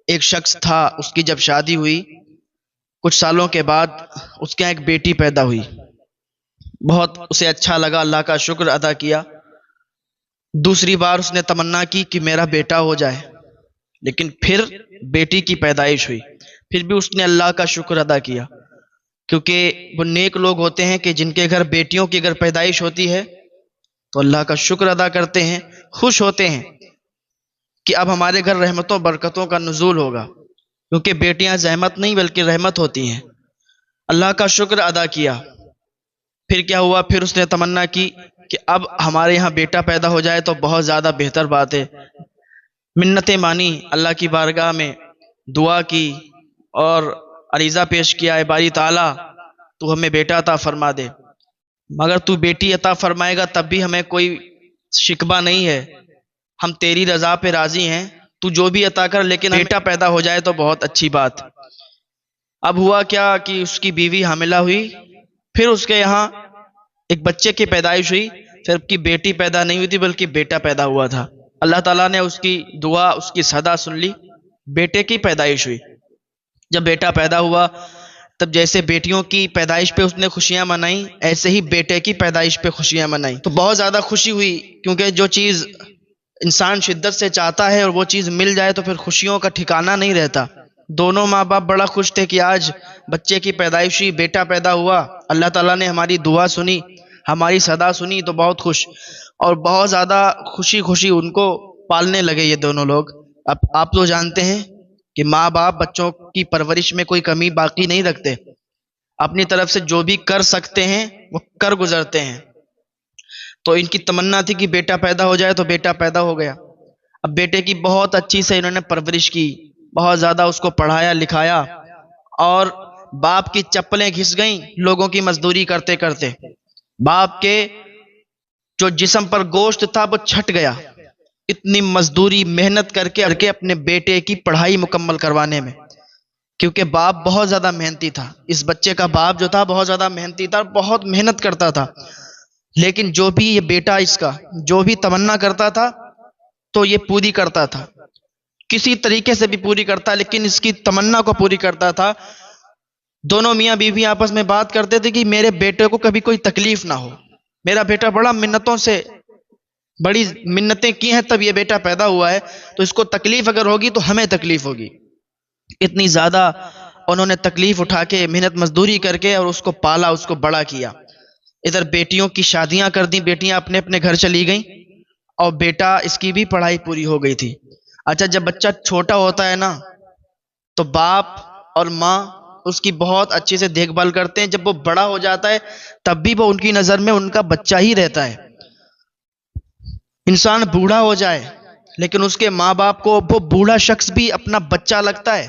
ایک شخص تھا، اس کی جب شادی ہوئی کچھ سالوں کے بعد اس کے یہاں ایک بیٹی پیدا ہوئی۔ بہت اسے اچھا لگا، اللہ کا شکر ادا کیا۔ دوسری بار اس نے تمنا کی کہ میرا بیٹا ہو جائے، لیکن پھر بیٹی کی پیدائش ہوئی۔ پھر بھی اس نے اللہ کا شکر ادا کیا، کیونکہ وہ نیک لوگ ہوتے ہیں کہ جن کے گھر بیٹیوں کی اگر پیدائش ہوتی ہے تو اللہ کا شکر ادا کرتے ہیں، خوش ہوتے ہیں کہ اب ہمارے گھر رحمتوں برکتوں کا نزول ہوگا، کیونکہ بیٹیاں زحمت نہیں بلکہ رحمت ہوتی ہیں۔ اللہ کا شکر ادا کیا۔ پھر کیا ہوا؟ پھر اس نے تمنا کی کہ اب ہمارے یہاں بیٹا پیدا ہو جائے تو بہت زیادہ بہتر بات ہے۔ منتیں مانی، اللہ کی بارگاہ میں دعا کی اور عریضہ پیش کیا، اے باری تعالیٰ تو ہمیں بیٹا عطا فرما دے، مگر تو بیٹی عطا فرمائے گا تب بھی ہمیں کوئی شکوہ نہیں ہے، ہم تیری رضا پہ راضی ہیں، تو جو بھی عطا کر، لیکن بیٹا پیدا ہو جائے تو بہت اچھی بات۔ اب ہوا کیا کہ اس کی بیوی حاملہ ہوئی، پھر اس کے یہاں ایک بچے کی پیدائش ہوئی، پھر اب کی بیٹی پیدا نہیں ہوئی تھی بلکہ بیٹا پیدا ہوا تھا۔ اللہ تعالیٰ نے اس کی دعا، اس کی صدا سن لی، بیٹے کی پیدائش ہوئی۔ جب بیٹا پیدا ہوا تب جیسے بیٹیوں کی پیدائش پہ اس نے خوشیاں منائیں، ایسے ہی بیٹے کی پیدائش پہ خوشیاں منائیں، تو بہت زیادہ خوشی ہوئی، کیونکہ جو چیز انسان شدت سے چاہتا ہے اور وہ چیز مل جائے تو پھر خوشیوں کا ٹھکانہ نہیں رہتا۔ دونوں ماں باپ بڑا خوش تھے کہ آج بچے کی پیدائش ہوئی، بیٹا پیدا ہوا، اللہ تعالیٰ نے ہماری دعا سنی، ہماری صدا سنی، تو بہت خوش اور بہت زیادہ خوشی خوشی ان کو پالنے لگے یہ دونوں لوگ۔ اب آپ تو جانتے ہیں کہ ماں باپ بچوں کی پرورش میں کوئی کمی باقی نہیں رکھتے، اپنی طرف سے جو بھی کر سکتے ہیں وہ کر گزرتے ہیں۔ تو ان کی تمنا تھی کہ بیٹا پیدا ہو جائے، تو بیٹا پیدا ہو گیا۔ اب بیٹے کی بہت اچھی سے انہوں نے پرورش کی، بہت زیادہ اس کو پڑھایا لکھایا، اور باپ کی چپلیں گھس گئیں لوگوں کی مزدوری کرتے کرتے۔ باپ کے جو جسم پر گوشت تھا وہ چھٹ گیا، اتنی مزدوری محنت کر کے اپنے بیٹے کی پڑھائی مکمل کروانے میں، کیونکہ باپ بہت زیادہ محنتی تھا۔ اس بچے کا باپ جو تھا بہت زیادہ محنتی تھا، بہت محنت کرتا تھا، لیکن جو بھی یہ بیٹا اس کا جو بھی تمنا کرتا تھا تو یہ پوری کرتا تھا، کسی طریقے سے بھی پوری کرتا، لیکن اس کی تمنا کو پوری کرتا تھا۔ دونوں میاں بیوی آپس میں بات کرتے تھے کہ میرے بیٹے کو کبھی کوئی تکلیف نہ ہو، میرا بیٹا بڑا منتوں سے بڑی منتیں کی ہیں تب یہ بیٹا پیدا ہوا ہے، تو اس کو تکلیف اگر ہوگی تو ہمیں تکلیف ہوگی۔ اتنی زیادہ انہوں نے تکلیف اٹھا کے محنت مزدوری کر کے اور اس کو پالا، اس کو بڑا کیا۔ ادھر بیٹیوں کی شادیاں کر دیں، بیٹیاں اپنے اپنے گھر چلی گئیں، اور بیٹا اس کی بھی پڑھائی پوری ہو گئی تھی۔ اچھا، جب بچہ چھوٹا ہوتا ہے نا تو باپ اور ماں اس کی بہت اچھے سے دیکھ بھال کرتے ہیں، جب وہ بڑا ہو جاتا ہے تب بھی وہ ان کی نظر میں ان کا بچہ ہی رہتا ہے۔ انسان بوڑھا ہو جائے لیکن اس کے ماں باپ کو وہ بوڑھا شخص بھی اپنا بچہ لگتا ہے،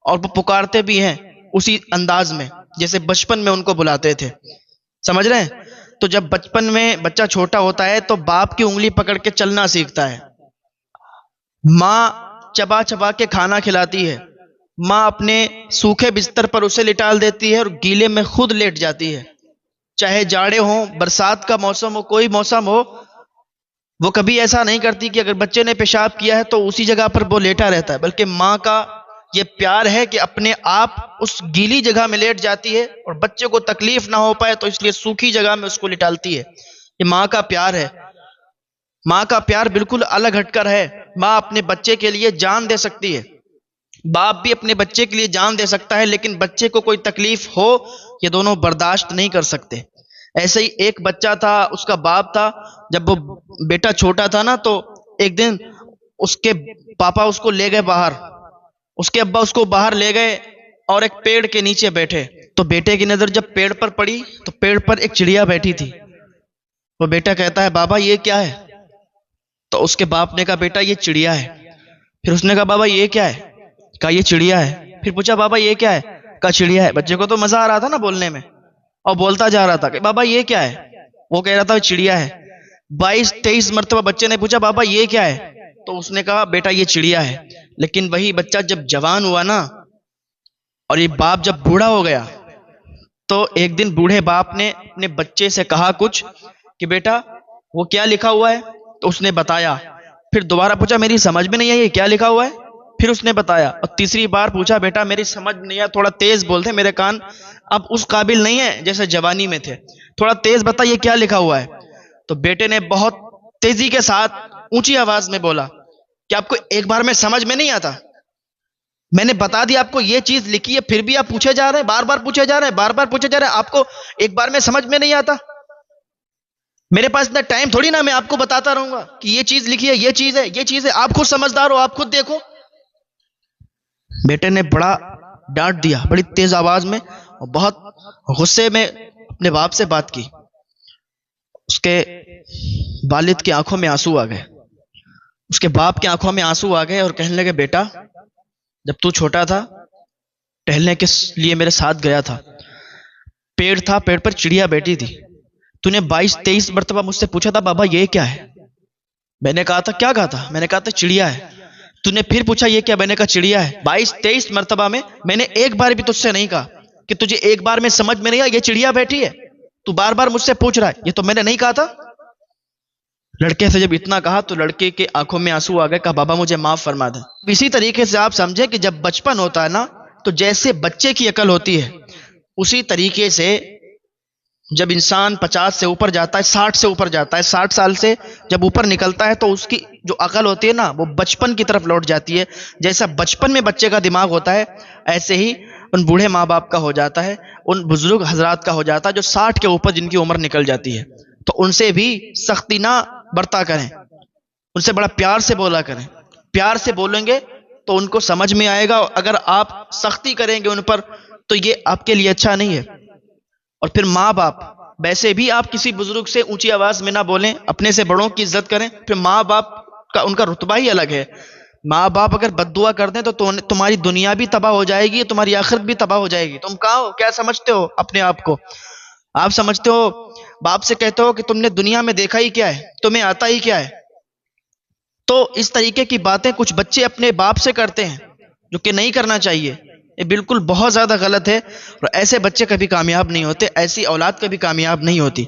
اور وہ پکارتے بھی ہیں اسی انداز میں جیسے بچپن میں ان کو بلاتے تھے، سمجھ رہے ہیں؟ تو جب بچپن میں بچہ چھوٹا ہوتا ہے تو باپ کی انگلی پکڑ کے چلنا سیکھتا ہے، ماں چبا چبا کے کھانا کھلاتی ہے، ماں اپنے سوکھے بستر پر اسے لٹال دیتی ہے اور گیلے میں خود لیٹ جاتی ہے، چاہے جاڑے ہوں، برسات کا موسم ہو، کوئی موسم ہو، وہ کبھی ایسا نہیں کرتی کہ اگر بچے نے پیشاب کیا ہے تو اسی جگہ پر وہ لیٹا رہتا ہے، بلکہ ماں کا یہ پیار ہے کہ اپنے آپ اس گیلی جگہ میں لیٹ جاتی ہے اور بچے کو تکلیف نہ ہو پائے تو اس لیے سوکھی جگہ میں اس کو لٹالتی ہے۔ یہ ماں کا پیار ہے۔ ماں کا پیار بالکل الگ ہٹ کر ہے۔ ماں اپنے بچے کے لیے جان دے سکتی ہے، باپ بھی اپنے بچے کے لیے جان دے سکتا ہے، لیکن بچے کو کوئی تکلیف ہو یہ دونوں برداشت نہیں کر سکتے۔ ایسے ہی ایک بچہ تھا، اس کا باپ تھا، جب وہ بیٹا چھوٹا تھا نا تو ایک دن اس کے پاپا اس کو لے گئے باہر، اس کے ابا اس کو باہر لے گئے اور ایک پیڑ کے نیچے بیٹھے، تو بیٹے کی نظر جب پیڑ پر پڑی تو پیڑ پر ایک چڑیا بیٹھی تھی۔ وہ بیٹا کہتا ہے بابا یہ کیا ہے؟ تو اس کے باپ نے کہا بیٹا یہ چڑیا ہے۔ پھر اس نے کہا بابا یہ کیا ہے؟ کہا یہ چڑیا ہے۔ پھر پوچھا بابا یہ کیا ہے؟ کہا چڑیا ہے۔ بچے کو تو مزہ آ رہا تھا نا بولنے میں، اور بولتا جا رہا تھا کہ بابا یہ کیا ہے؟ وہ کہہ رہا تھا چڑیا ہے۔ 22-23 مرتبہ بچے نے پوچھا بابا یہ کیا ہے؟ تو اس نے کہا بیٹا یہ چڑیا ہے۔ لیکن وہی بچہ جب جوان ہوا نا اور یہ باپ جب بوڑھا ہو گیا تو ایک دن بوڑھے باپ نے اپنے بچے سے کہا کچھ کہ بیٹا وہ کیا لکھا ہوا ہے؟ تو اس نے بتایا۔ پھر دوبارہ پوچھا میری سمجھ میں نہیں ہے یہ کیا لکھا ہوا ہے؟ پھر اس نے بتایا، اور تیسری بار پوچھا بیٹا میری سمجھ نہیں آیا، تھوڑا تیز بولتے، میرے کان اب اس قابل نہیں ہے جیسے جوانی میں تھے، تھوڑا تیز بتا یہ کیا لکھا ہوا ہے؟ تو بیٹے نے بہت تیزی کے ساتھ اونچی آواز میں بولا کہ آپ کو ایک بار میں سمجھ میں نہیں آتا؟ میں نے بتا دیا آپ کو یہ چیز لکھی ہے، پھر بھی آپ پوچھے جا رہے ہیں، بار بار پوچھے جا رہے ہیں، بار بار پوچھے جا رہے ہیں، آپ کو ایک بار میں سمجھ میں نہیں آتا؟ میرے پاس اتنا ٹائم تھوڑی نا میں آپ کو بتاتا رہوں گا کہ یہ چیز لکھی ہے، یہ چیز ہے، یہ چیز ہے، آپ خود سمجھدار ہو، آپ خود دیکھو۔ بیٹے نے بڑا ڈانٹ دیا بڑی تیز آواز میں، اور بہت غصے میں اپنے باپ سے بات کی۔ اس کے والد کی آنکھوں میں آنسو آ گئے، اس کے باپ کی آنکھوں میں آنسو آ گئے، اور کہنے لگے بیٹا جب تو چھوٹا تھا ٹہلنے کے لیے میرے ساتھ گیا تھا، پیڑ تھا، پیڑ پر چڑیا بیٹھی تھی، تو نے 22-23 مرتبہ مجھ سے پوچھا تھا بابا یہ کیا ہے؟ میں نے کہا تھا کیا کہا تھا؟ میں نے کہا تھا چڑیا ہے۔ تو نے پھر پوچھا یہ کیا؟ میں نے کہا چڑیا ہے۔ 22-23 مرتبہ میں نے ایک بار بھی تجھ سے نہیں کہا کہ تجھے ایک بار میں سمجھ میں نہیں آیا یہ چڑیا بیٹھی ہے، تو بار بار مجھ سے پوچھ رہا ہے، یہ تو میں نے نہیں کہا تھا؟ لڑکے سے جب اتنا کہا تو لڑکے کے آنکھوں میں آنسو آ گئے، کہا بابا مجھے معاف فرما دیں۔ اسی طریقے سے آپ سمجھیں کہ جب بچپن ہوتا ہے نا تو جیسے بچے کی عقل ہوتی ہے، اسی طریقے سے جب انسان 50 سے اوپر جاتا ہے، 60 سے اوپر جاتا ہے، 60 سال سے جب اوپر نکلتا ہے تو اس کی جو عقل ہوتی ہے نا وہ بچپن کی طرف لوٹ جاتی ہے۔ جیسا بچپن میں بچے کا دماغ ہوتا ہے ایسے ہی ان بوڑھے ماں باپ کا ہو جاتا ہے، ان بزرگ حضرات کا ہو جاتا ہے جو 60 کے اوپر جن کی عمر نکل جاتی ہے۔ تو ان سے بھی سختی نہ برتا کریں، ان سے بڑا پیار سے بولا کریں، پیار سے بولیں گے تو ان کو سمجھ میں آئے گا، اگر آپ سختی کریں گے ان پر تو یہ آپ کے لیے اچھا نہیں ہے۔ اور پھر ماں باپ، ویسے بھی آپ کسی بزرگ سے اونچی آواز میں نہ بولیں، اپنے سے بڑوں کی عزت کریں۔ پھر ماں باپ کا ان کا رتبہ ہی الگ ہے، ماں باپ اگر بد دعا کر دیں تو تمہاری دنیا بھی تباہ ہو جائے گی، تمہاری آخرت بھی تباہ ہو جائے گی۔ تم کہاں ہو؟ کیا سمجھتے ہو اپنے آپ کو؟ آپ سمجھتے ہو، باپ سے کہتے ہو کہ تم نے دنیا میں دیکھا ہی کیا ہے، تمہیں آتا ہی کیا ہے؟ تو اس طریقے کی باتیں کچھ بچے اپنے باپ سے کرتے ہیں جو کہ نہیں کرنا چاہیے، یہ بالکل بہت زیادہ غلط ہے، اور ایسے بچے کبھی کامیاب نہیں ہوتے، ایسی اولاد کبھی کامیاب نہیں ہوتی۔